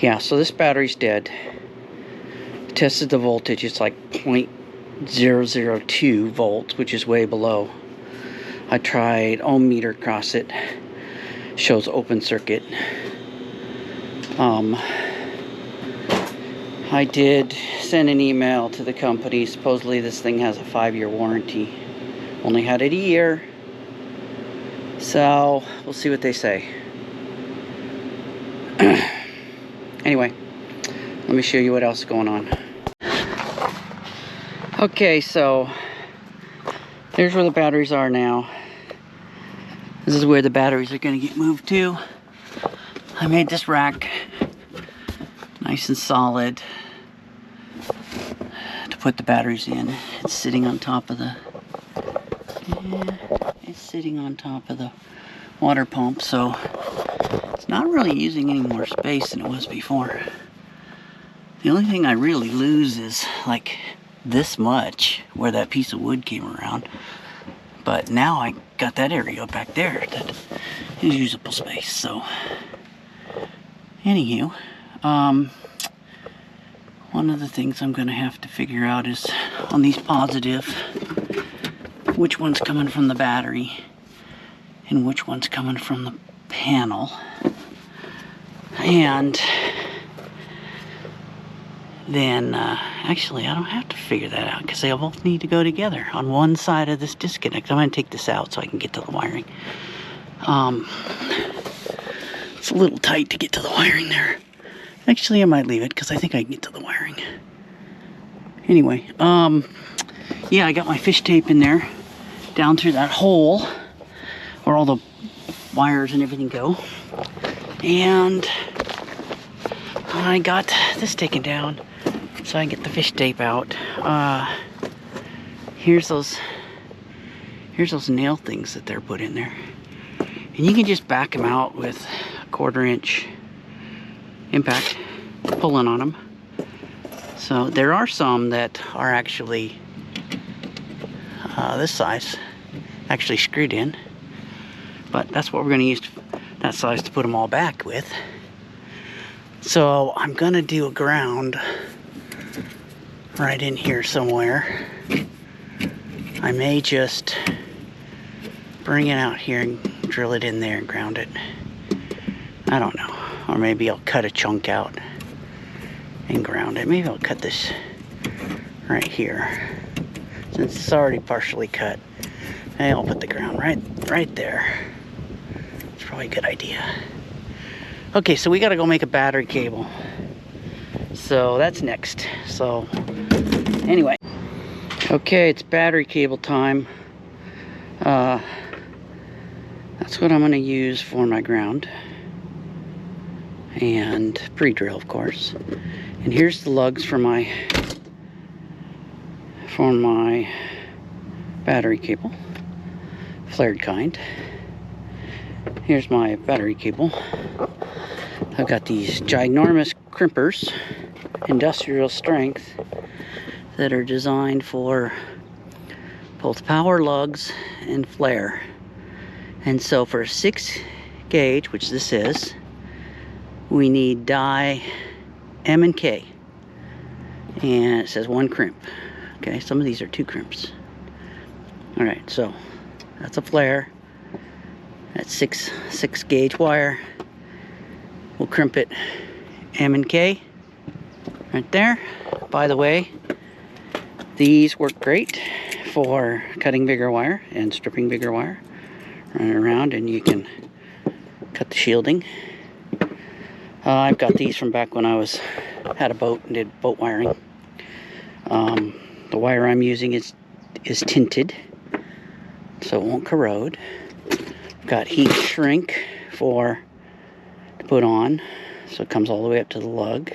Yeah, so this battery's dead. Tested the voltage, it's like 0.002 volts, which is way below. I tried ohm meter across it, shows open circuit. I did send an email to the company. Supposedly this thing has a 5-year warranty. Only had it a year. So we'll see what they say. Anyway, let me show you what else is going on. Okay, so here's where the batteries are now. This is where the batteries are going to get moved to. I made this rack nice and solid to put the batteries in. It's sitting on top of the water pump, so it's not really using any more space than it was before. The only thing I really lose is like this much where that piece of wood came around, but now I got that area back there that is usable space. So anywho, one of the things I'm going to have to figure out is on these positive, which one's coming from the battery and which one's coming from the panel. And then actually I don't have to figure that out because they both need to go together on one side of this disconnect. I'm going to take this out so I can get to the wiring. It's a little tight to get to the wiring there. Actually, I might leave it because I think I can get to the wiring. Anyway, yeah, I got my fish tape in there down through that hole where all the wires and everything go. And I got this taken down so I can get the fish tape out. Here's those nail things that they're put in there. And you can just back them out with a 1/4 inch impact, pulling on them. So there are some that are actually this size, actually screwed in. But that's what we're going to use that size to put them all back with. So I'm going to do a ground right in here somewhere. I may just bring it out here and drill it in there and ground it. I don't know. Or maybe I'll cut a chunk out and ground it. Maybe I'll cut this right here. Since it's already partially cut, maybe I'll put the ground right there. It's probably a good idea. Okay, so we gotta go make a battery cable. So that's next. So anyway. Okay, it's battery cable time. That's what I'm gonna use for my ground. And pre-drill, of course. And here's the lugs for my battery cable, flared kind. Here's my battery cable. I've got these ginormous crimpers, industrial strength, that are designed for both power lugs and flare. And so for a 6 gauge, which this is, we need die M and K. And it says 1 crimp. Okay, some of these are 2 crimps. Alright, so that's a flare. That's 6 gauge wire. We'll crimp it M and K right there. By the way, these work great for cutting bigger wire and stripping bigger wire. Run it around and you can cut the shielding. I've got these from back when I had a boat and did boat wiring. The wire I'm using is tinted, so it won't corrode. I've got heat shrink to put on, so it comes all the way up to the lug.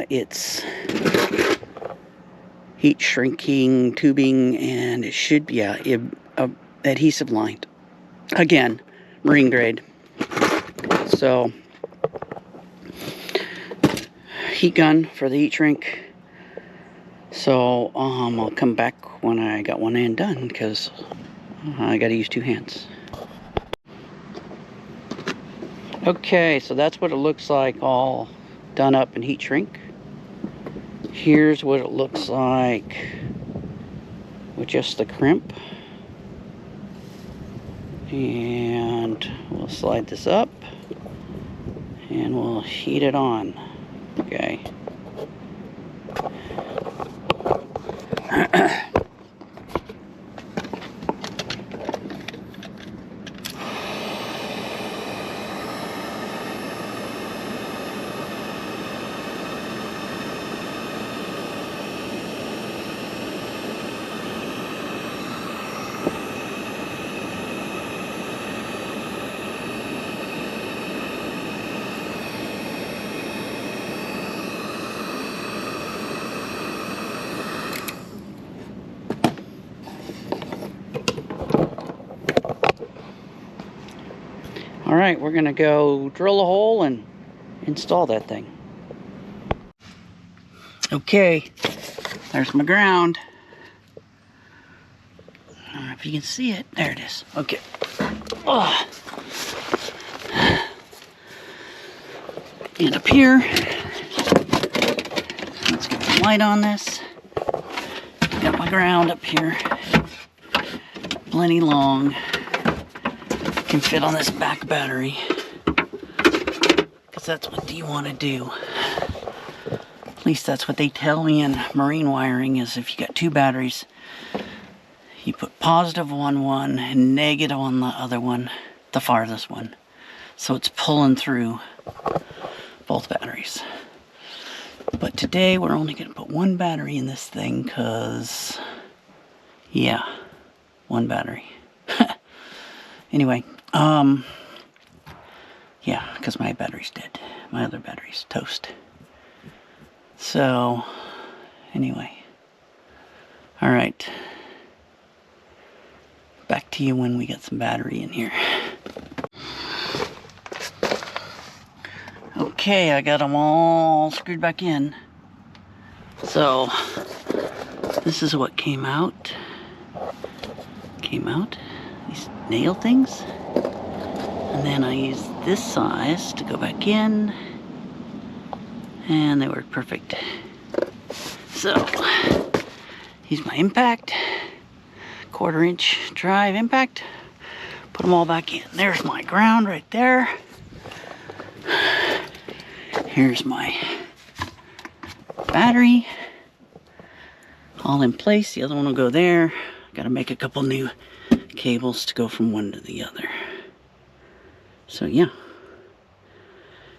It's heat shrinking tubing, and it should be adhesive lined. Again, marine grade. So heat gun for the heat shrink. So I'll come back when I got one end done because I got to use 2 hands. Okay, so that's what it looks like all done up in heat shrink. Here's what it looks like with just the crimp. And we'll slide this up and we'll heat it on. Okay. All right, we're gonna go drill a hole and install that thing. Okay, there's my ground. I don't know if you can see it. There it is. Okay. Oh. And up here, let's get the light on this. Got my ground up here. Plenty long. Can fit on this back battery. Because that's what you want to do. At least that's what they tell me in marine wiring, is if you got two batteries, you put positive on one and negative on the other one, the farthest one. So it's pulling through both batteries. But today we're only going to put one battery in this thing because, yeah, one battery. Anyway, yeah, because my battery's dead. My other battery's toast. So, anyway. Alright. Back to you when we get some battery in here. Okay, I got them all screwed back in. So, this is what came out. These nail things. And then I used this size to go back in. And they work perfect. So, here's my impact. 1/4 inch drive impact. Put them all back in. There's my ground right there. Here's my battery. All in place. The other one will go there. Gotta make a couple new cables to go from one to the other. So yeah.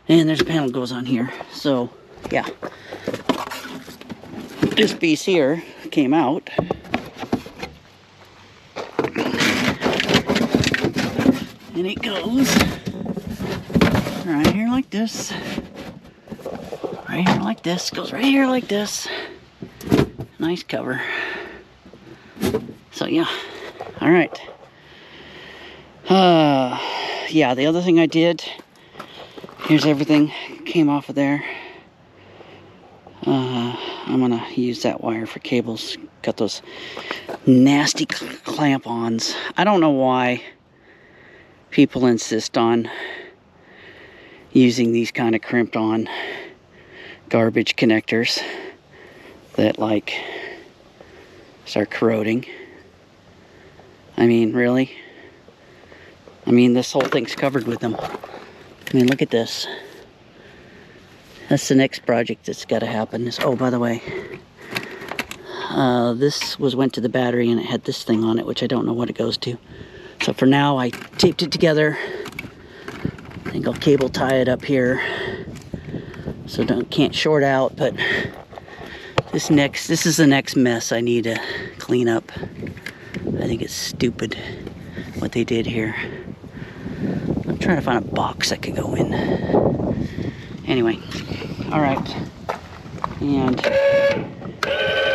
And there's a panel that goes on here. So yeah. This piece here came out. And it goes right here like this. Right here like this. Goes right here like this. Nice cover. So yeah. Alright. Yeah, the other thing I did, here's everything came off of there. I'm gonna use that wire for cables. Got those nasty clamp-ons. I don't know why people insist on using these kind of crimped on garbage connectors that like start corroding. I mean, really? I mean, this whole thing's covered with them. I mean, look at this. That's the next project that's got to happen. Oh, by the way, this went to the battery and it had this thing on it, which I don't know what it goes to. So for now, I taped it together. I think I'll cable tie it up here so can't short out. But this is the next mess I need to clean up. I think it's stupid what they did here. I'm trying to find a box that could go in. Anyway, all right. And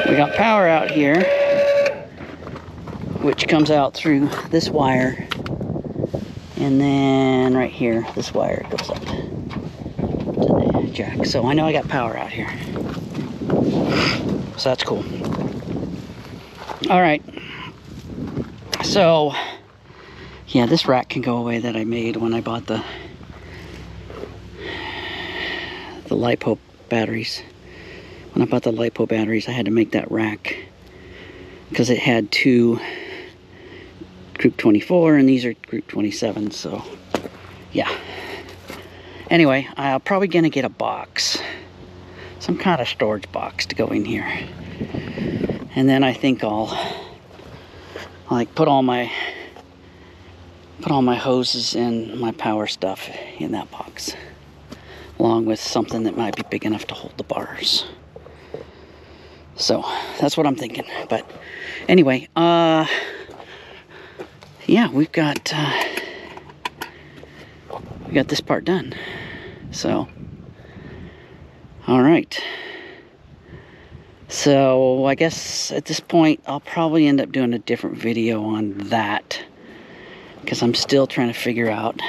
we got power out here, which comes out through this wire. And then right here, this wire goes up to the jack. So I know I got power out here. So that's cool. All right. So, yeah, this rack can go away that I made when I bought the the LiPo batteries. When I bought the LiPo batteries, I had to make that rack because it had 2 group 24 and these are group 27, so yeah. Anyway, I'm probably gonna get a box, some kind of storage box to go in here, and then I think I'll like put all my hoses and my power stuff in that box, along with something that might be big enough to hold the bars. So that's what I'm thinking. But anyway, yeah, we got this part done. So all right. So I guess at this point I'll probably end up doing a different video on that, because I'm still trying to figure out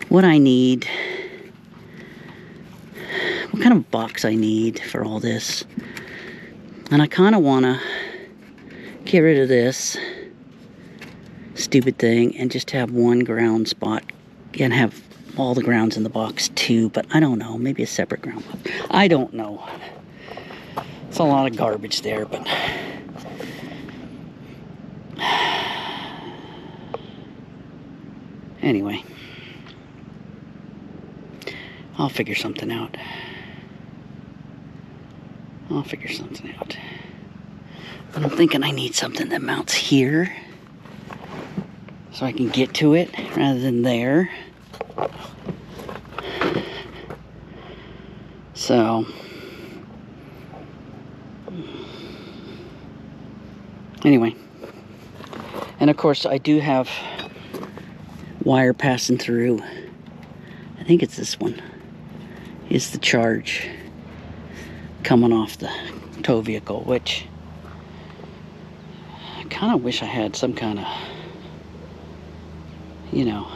what I need, what kind of box I need for all this. And I kind of want to get rid of this stupid thing and just have one ground spot and have all the grounds in the box too, but I don't know, maybe a separate ground box. I don't know. It's a lot of garbage there, but anyway, I'll figure something out. But I'm thinking I need something that mounts here so I can get to it rather than there. So anyway, and of course I do have wire passing through. I think it's this one. It's the charge coming off the tow vehicle, which I kind of wish I had some kind of, you know,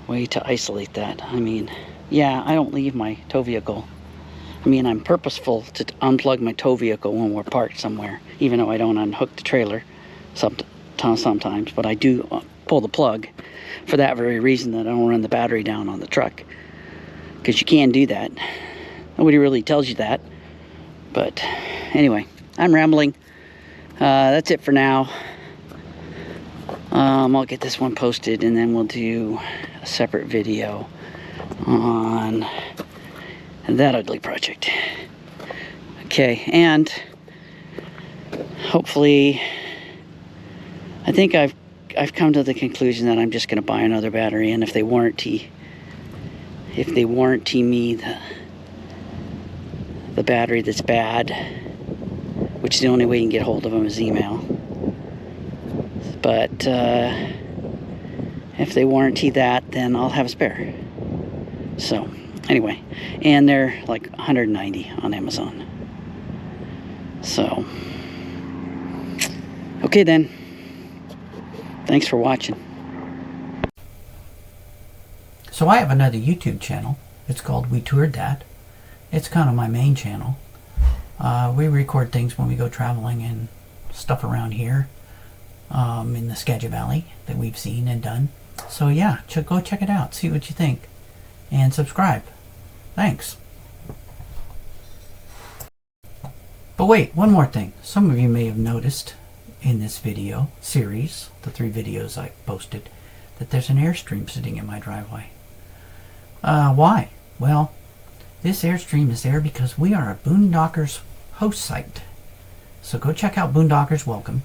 way to isolate that. I mean, yeah, I don't leave my tow vehicle. I mean, I'm purposeful to unplug my tow vehicle when we're parked somewhere, even though I don't unhook the trailer sometimes, but I do pull the plug for that very reason, that I don't run the battery down on the truck, because you can do that. Nobody really tells you that. But anyway, I'm rambling. That's it for now. I'll get this one posted, and then we'll do a separate video on that ugly project. Okay, and hopefully, I think I've come to the conclusion that I'm just going to buy another battery, and if they warranty me the battery that's bad, which is the only way you can get hold of them is email. But if they warranty that, then I'll have a spare. So anyway, and they're like $190 on Amazon. So okay then, thanks for watching. So I have another YouTube channel. It's called We Toured That. It's kind of my main channel. We record things when we go traveling and stuff around here in the Skagit Valley that we've seen and done. So yeah, go check it out, see what you think, and subscribe. Thanks. But wait, one more thing. Some of you may have noticed in this video series, the 3 videos I posted, that there's an Airstream sitting in my driveway. Why? Well, this Airstream is there because we are a Boondockers host site. So go check out Boondockers Welcome.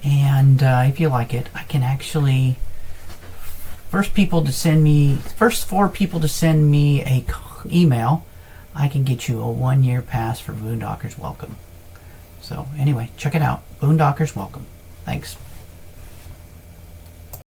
And if you like it, I can actually, first 4 people to send me a email, I can get you a 1-year pass for Boondockers Welcome. So anyway, check it out. Boondockers Welcome. Thanks.